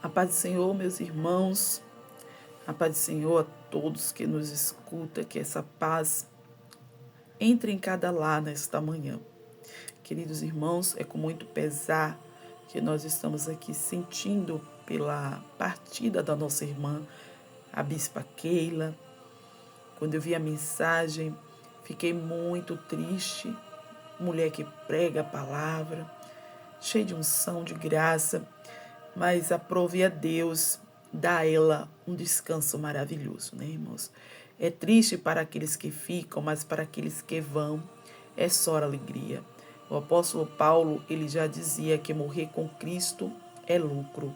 A paz do Senhor, meus irmãos, a paz do Senhor a todos que nos escutam, que essa paz entre em cada lar nesta manhã. Queridos irmãos, é com muito pesar que nós estamos aqui sentindo pela partida da nossa irmã, a Bispa Keila. Quando eu vi a mensagem, fiquei muito triste. Mulher que prega a palavra, cheia de unção, de graça, mas aprove a Deus dar a ela um descanso maravilhoso, né, irmãos? É triste para aqueles que ficam, mas para aqueles que vão, é só alegria. O apóstolo Paulo, ele já dizia que morrer com Cristo é lucro.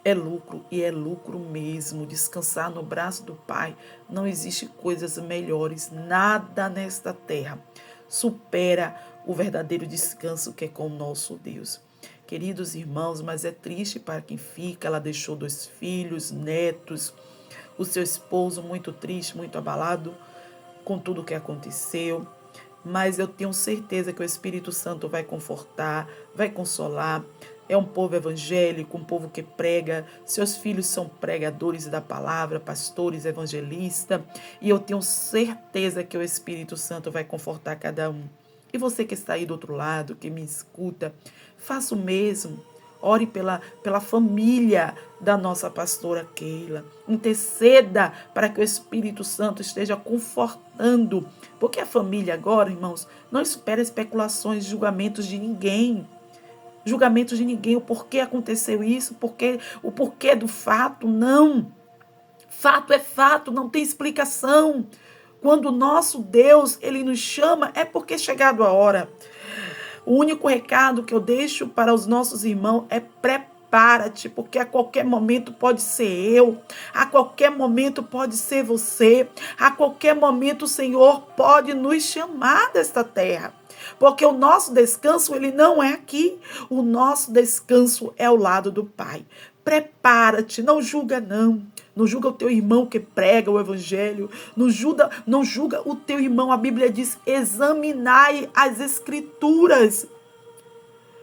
É lucro e é lucro mesmo. Descansar no braço do Pai. Não existe coisas melhores. Nada nesta terra supera o verdadeiro descanso que é com o nosso Deus. Queridos irmãos, mas é triste para quem fica. Ela deixou 2 filhos, netos, o seu esposo muito triste, muito abalado com tudo o que aconteceu. Mas eu tenho certeza que o Espírito Santo vai confortar, vai consolar. É um povo evangélico, um povo que prega. Seus filhos são pregadores da palavra, pastores, evangelistas. E eu tenho certeza que o Espírito Santo vai confortar cada um. E você que está aí do outro lado, que me escuta, faça o mesmo. Ore pela família da nossa pastora Keila. Interceda para que o Espírito Santo esteja confortando. Porque a família agora, irmãos, não espera especulações, julgamentos de ninguém. Julgamentos de ninguém. O porquê aconteceu isso, o porquê do fato, não. Fato é fato, não tem explicação. Quando o nosso Deus, ele nos chama, é porque é chegado a hora. O único recado que eu deixo para os nossos irmãos é prepara-te, porque a qualquer momento pode ser eu, a qualquer momento pode ser você, a qualquer momento o Senhor pode nos chamar desta terra. Porque o nosso descanso, ele não é aqui. O nosso descanso é ao lado do Pai. Prepara-te, não julga não. Não julga o teu irmão que prega o evangelho. Não julga o teu irmão. A Bíblia diz, examinai as escrituras,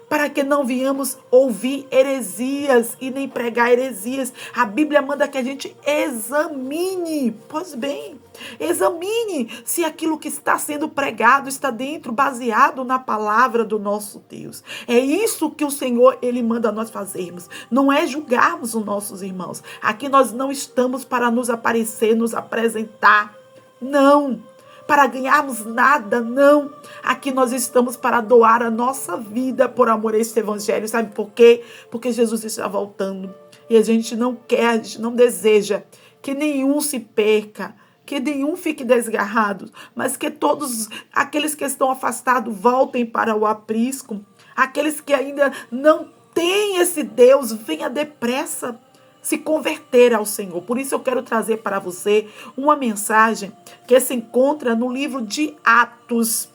para que não venhamos ouvir heresias e nem pregar heresias. A Bíblia manda que a gente examine. Pois bem, examine se aquilo que está sendo pregado está dentro, baseado na palavra do nosso Deus. É isso que o Senhor, ele manda nós fazermos. Não é julgarmos os nossos irmãos. Aqui nós não estamos para nos aparecer, nos apresentar. Não. Para ganharmos nada, não. Aqui nós estamos para doar a nossa vida por amor a este evangelho. Sabe por quê? Porque Jesus está voltando. E a gente não quer, a gente não deseja que nenhum se perca, que nenhum fique desgarrado, mas que todos aqueles que estão afastados voltem para o aprisco. Aqueles que ainda não têm esse Deus, venha depressa se converter ao Senhor. Por isso eu quero trazer para você uma mensagem que se encontra no livro de Atos.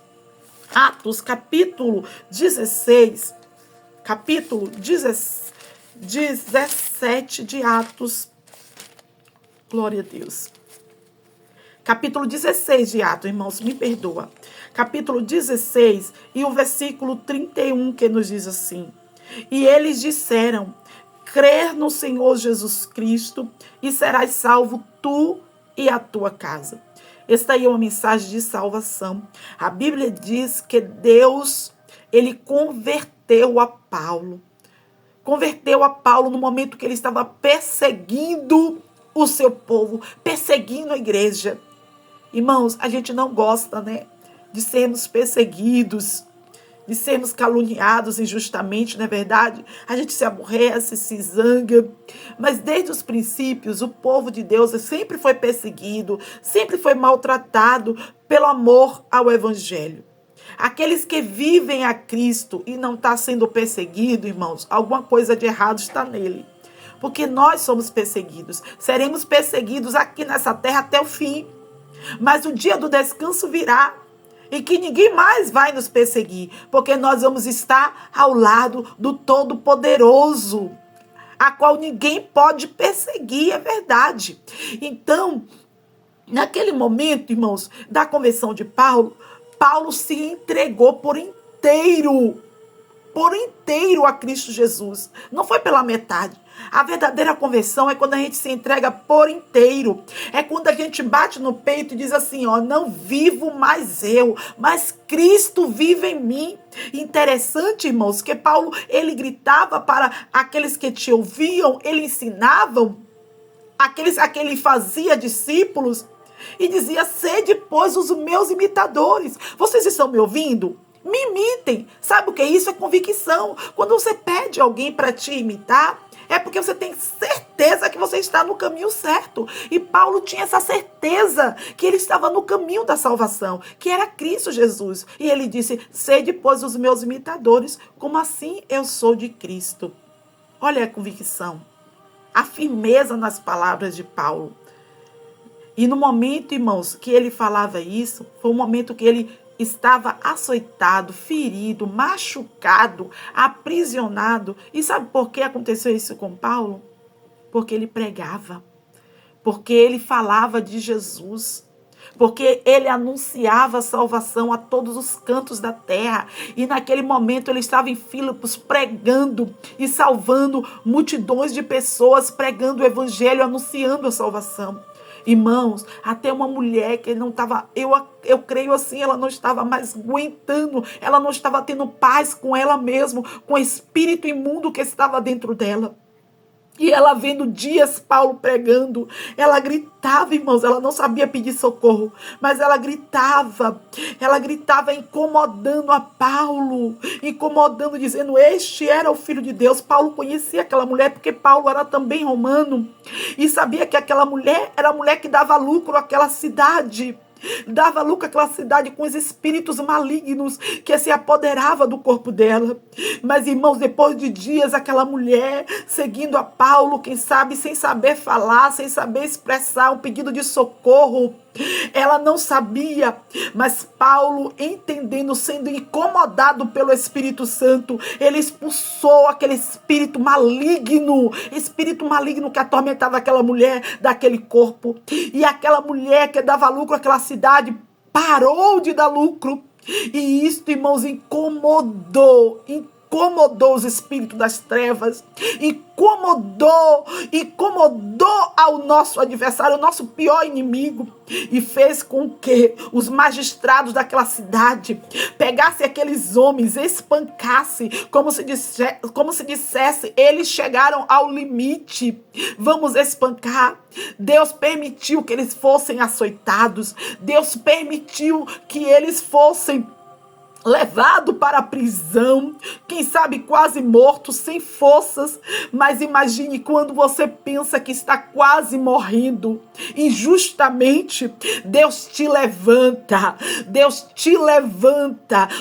Atos, capítulo 16. Capítulo 17 de Atos. Glória a Deus. Capítulo 16 de Atos, irmãos, me perdoa. Capítulo 16 e o versículo 31 que nos diz assim. E eles disseram, crer no Senhor Jesus Cristo e serás salvo tu e a tua casa. Esta aí é uma mensagem de salvação. A Bíblia diz que Deus, ele converteu a Paulo. Converteu a Paulo no momento que ele estava perseguindo o seu povo, perseguindo a igreja. Irmãos, a gente não gosta, né, de sermos perseguidos, de sermos caluniados injustamente, não é verdade? A gente se aborrece, se zanga. Mas desde os princípios, o povo de Deus sempre foi perseguido, sempre foi maltratado pelo amor ao evangelho. Aqueles que vivem a Cristo e não está sendo perseguido, irmãos, alguma coisa de errado está nele. Porque nós somos perseguidos. Seremos perseguidos aqui nessa terra até o fim. Mas o dia do descanso virá. E que ninguém mais vai nos perseguir, porque nós vamos estar ao lado do Todo-Poderoso, a qual ninguém pode perseguir, é verdade. Então, naquele momento, irmãos, da conversão de Paulo, Paulo se entregou por por inteiro a Cristo Jesus. Não foi pela metade. A verdadeira conversão é quando a gente se entrega por inteiro. É quando a gente bate no peito e diz assim, ó, não vivo mais eu, mas Cristo vive em mim. Interessante, irmãos, que Paulo, ele gritava para aqueles que te ouviam, ele ensinava, aqueles a que ele fazia discípulos, e dizia, sede, pois, os meus imitadores. Vocês estão me ouvindo? Me imitem. Sabe o que é isso? É convicção. Quando você pede alguém para te imitar, é porque você tem certeza que você está no caminho certo. E Paulo tinha essa certeza que ele estava no caminho da salvação, que era Cristo Jesus. E ele disse, sede, pois, os meus imitadores, como assim eu sou de Cristo. Olha a convicção, a firmeza nas palavras de Paulo. E no momento, irmãos, que ele falava isso, foi um momento que ele estava açoitado, ferido, machucado, aprisionado. E sabe por que aconteceu isso com Paulo? Porque ele pregava, porque ele falava de Jesus, porque ele anunciava a salvação a todos os cantos da terra. E naquele momento ele estava em Filipos pregando e salvando multidões de pessoas, pregando o evangelho, anunciando a salvação. Irmãos, até uma mulher que não estava, eu creio assim, ela não estava mais aguentando, ela não estava tendo paz com ela mesma, com o espírito imundo que estava dentro dela. E ela vendo Dias Paulo pregando, ela gritava, irmãos, ela não sabia pedir socorro, mas ela gritava incomodando a Paulo, incomodando, dizendo, este era o Filho de Deus. Paulo conhecia aquela mulher, porque Paulo era também romano, e sabia que aquela mulher era a mulher que dava lucro àquela cidade. Dava lucro àquela cidade com os espíritos malignos que se apoderava do corpo dela. Mas, irmãos, depois de dias, aquela mulher seguindo a Paulo, quem sabe, sem saber falar, sem saber expressar um pedido de socorro, ela não sabia, mas Paulo, entendendo, sendo incomodado pelo Espírito Santo, ele expulsou aquele espírito maligno que atormentava aquela mulher daquele corpo. E aquela mulher que dava lucro àquela cidade parou de dar lucro. E isto, irmãos, incomodou os espíritos das trevas, incomodou ao nosso adversário, o nosso pior inimigo, e fez com que os magistrados daquela cidade pegassem aqueles homens, espancassem, como se dissesse, eles chegaram ao limite, vamos espancar. Deus permitiu que eles fossem açoitados, Deus permitiu que eles fossem levado para a prisão, quem sabe quase morto, sem forças. Mas imagine quando você pensa que está quase morrendo injustamente, Deus te levanta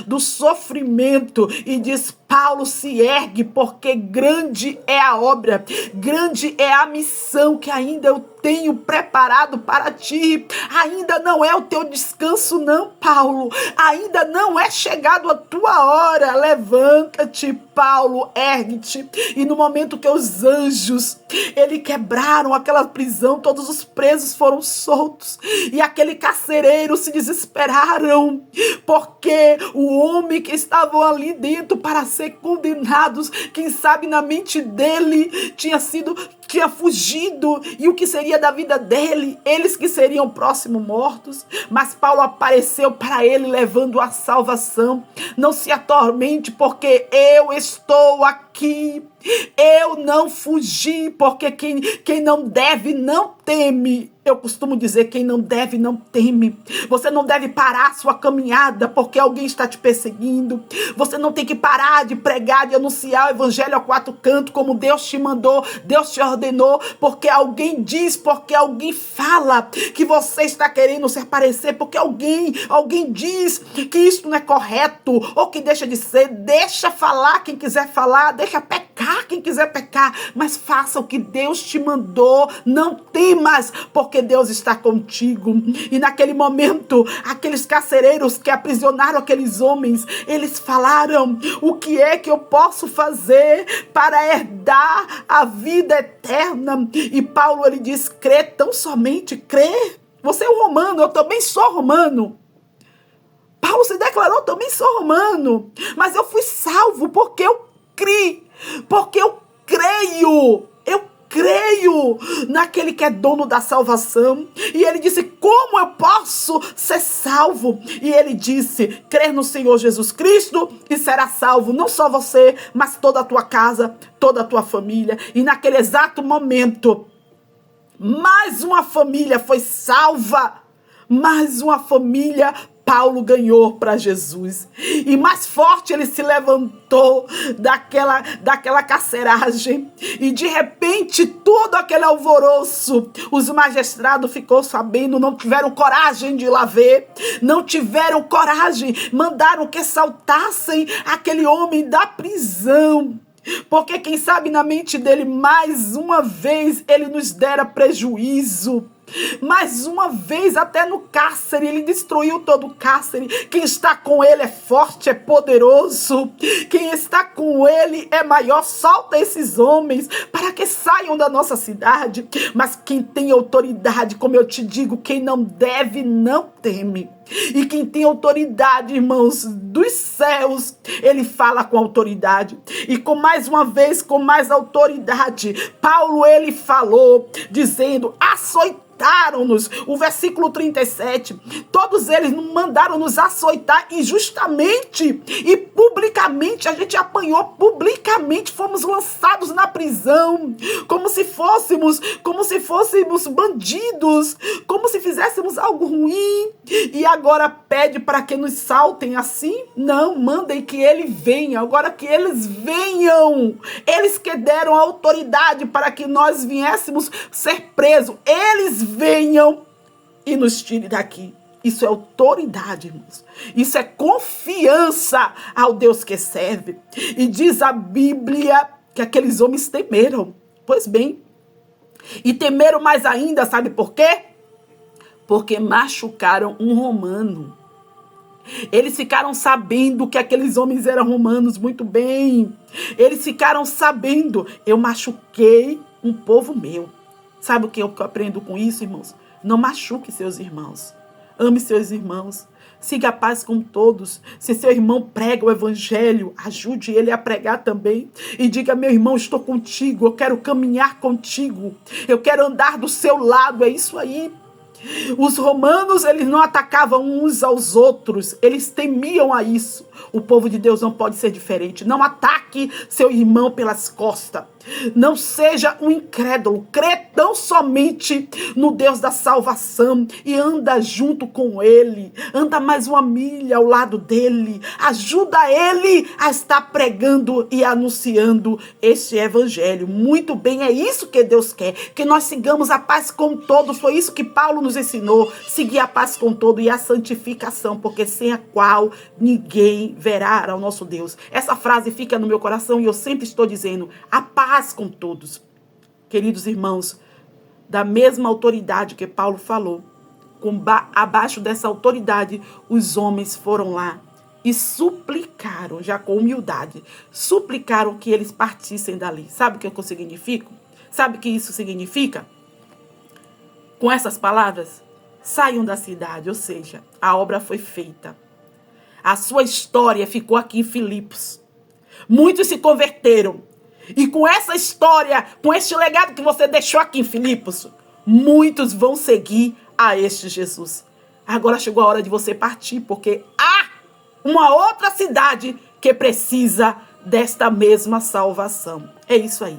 do sofrimento e diz, Paulo, se ergue, porque grande é a obra, grande é a missão que ainda eu tenho preparado para ti. Ainda não é o teu descanso não, Paulo. Ainda não é chegado a tua hora. Levanta-te, Paulo, ergue-te. E no momento que os anjos, eles quebraram aquela prisão, todos os presos foram soltos. E aquele carcereiro se desesperaram, porque o homem que estavam ali dentro para ser condenados, quem sabe na mente dele tinha fugido, e o que seria da vida dele? Eles que seriam próximos mortos. Mas Paulo apareceu para ele levando a salvação. Não se atormente, porque eu estou aqui. Eu não fugi, porque quem não deve não teme. Eu costumo dizer, quem não deve não teme. Você não deve parar a sua caminhada porque alguém está te perseguindo. Você não tem que parar de pregar, de anunciar o evangelho a quatro cantos, como Deus te mandou, Deus te ordenou, porque alguém diz, porque alguém fala que você está querendo se aparecer, porque alguém diz que isso não é correto, ou que deixa de ser. Deixa falar quem quiser falar, deixa pecar quem quiser pecar, mas faça o que Deus te mandou. Não temas, porque Deus está contigo. E naquele momento, aqueles carcereiros que aprisionaram aqueles homens, eles falaram, o que é que eu posso fazer para herdar a vida eterna? E Paulo, ele diz, crê, tão somente crê. Você é um romano, eu também sou romano. Paulo se declarou: também sou romano, mas eu fui salvo porque eu criei, porque eu creio naquele que é dono da salvação. E ele disse: como eu posso ser salvo? E ele disse: crer no Senhor Jesus Cristo e será salvo, não só você, mas toda a tua casa, toda a tua família. E naquele exato momento, mais uma família foi salva, mais uma família Paulo ganhou para Jesus. E mais forte ele se levantou daquela carceragem. E de repente, todo aquele alvoroço, os magistrados ficou sabendo, não tiveram coragem de ir lá ver, não tiveram coragem, mandaram que saltassem aquele homem da prisão. Porque quem sabe na mente dele, mais uma vez, ele nos dera prejuízo. Mais uma vez, até no cárcere, ele destruiu todo o cárcere. Quem está com ele é forte, é poderoso. Quem está com ele é maior. Solta esses homens para que saiam da nossa cidade. Mas quem tem autoridade, como eu te digo, quem não deve, não teme. E quem tem autoridade, irmãos, dos céus, ele fala com autoridade. E com mais uma vez, com mais autoridade, Paulo, ele falou, dizendo: açoitaram-nos. O versículo 37, todos eles mandaram nos açoitar injustamente e publicamente. A gente apanhou publicamente, fomos lançados na prisão, como se fôssemos bandidos, como se fizéssemos algo ruim. E agora pede para que nos saltem assim? Não, mandem que ele venha. Agora que eles venham, eles que deram autoridade para que nós viéssemos ser presos, eles venham e nos tirem daqui. Isso é autoridade, irmãos. Isso é confiança ao Deus que serve. E diz a Bíblia que aqueles homens temeram. Pois bem, e temeram mais ainda, sabe por quê? Porque machucaram um romano. Eles ficaram sabendo que aqueles homens eram romanos muito bem. Eles ficaram sabendo: eu machuquei um povo meu. Sabe o que eu aprendo com isso, irmãos? Não machuque seus irmãos. Ame seus irmãos. Siga a paz com todos. Se seu irmão prega o evangelho, ajude ele a pregar também. E diga: meu irmão, estou contigo. Eu quero caminhar contigo. Eu quero andar do seu lado. É isso aí. Os romanos, eles não atacavam uns aos outros, eles temiam a isso. O povo de Deus não pode ser diferente. Não ataque seu irmão pelas costas. Não seja um incrédulo. Crê tão somente no Deus da salvação e anda junto com ele. Anda mais uma milha ao lado dele. Ajuda ele a estar pregando e anunciando este evangelho. Muito bem, é isso que Deus quer. Que nós sigamos a paz com todos. Foi isso que Paulo nos ensinou. Seguir a paz com todos e a santificação, porque sem a qual ninguém verá ao nosso Deus. Essa frase fica no meu coração e eu sempre estou dizendo: a paz com todos. Queridos irmãos, da mesma autoridade que Paulo falou, abaixo dessa autoridade, os homens foram lá e suplicaram, já com humildade, suplicaram que eles partissem dali. Sabe o que significa? Sabe o que isso significa? Com essas palavras, saiam da cidade, ou seja, a obra foi feita. A sua história ficou aqui em Filipos. Muitos se converteram. E com essa história, com este legado que você deixou aqui em Filipos, muitos vão seguir a este Jesus. Agora chegou a hora de você partir, porque há uma outra cidade que precisa desta mesma salvação. É isso aí.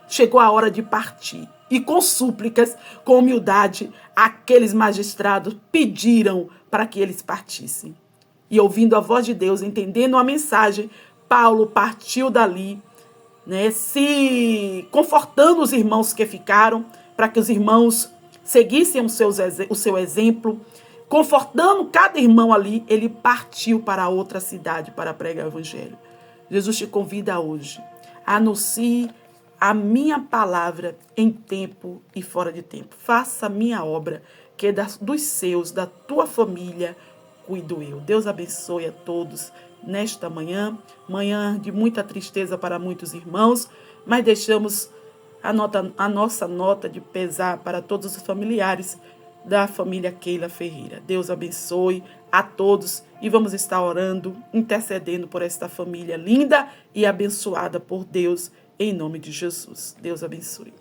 Chegou a hora de partir. E com súplicas, com humildade, aqueles magistrados pediram para que eles partissem. E ouvindo a voz de Deus, entendendo a mensagem, Paulo partiu dali, se confortando os irmãos que ficaram, para que os irmãos seguissem o seu exemplo, confortando cada irmão ali, ele partiu para outra cidade para pregar o evangelho. Jesus te convida hoje: anuncie a minha palavra em tempo e fora de tempo. Faça a minha obra, que dos seus, da tua família, cuido eu. Deus abençoe a todos nesta manhã de muita tristeza para muitos irmãos, mas deixamos a nossa nota de pesar para todos os familiares da família Keila Ferreira. Deus abençoe a todos e vamos estar orando, intercedendo por esta família linda e abençoada por Deus, em nome de Jesus. Deus abençoe.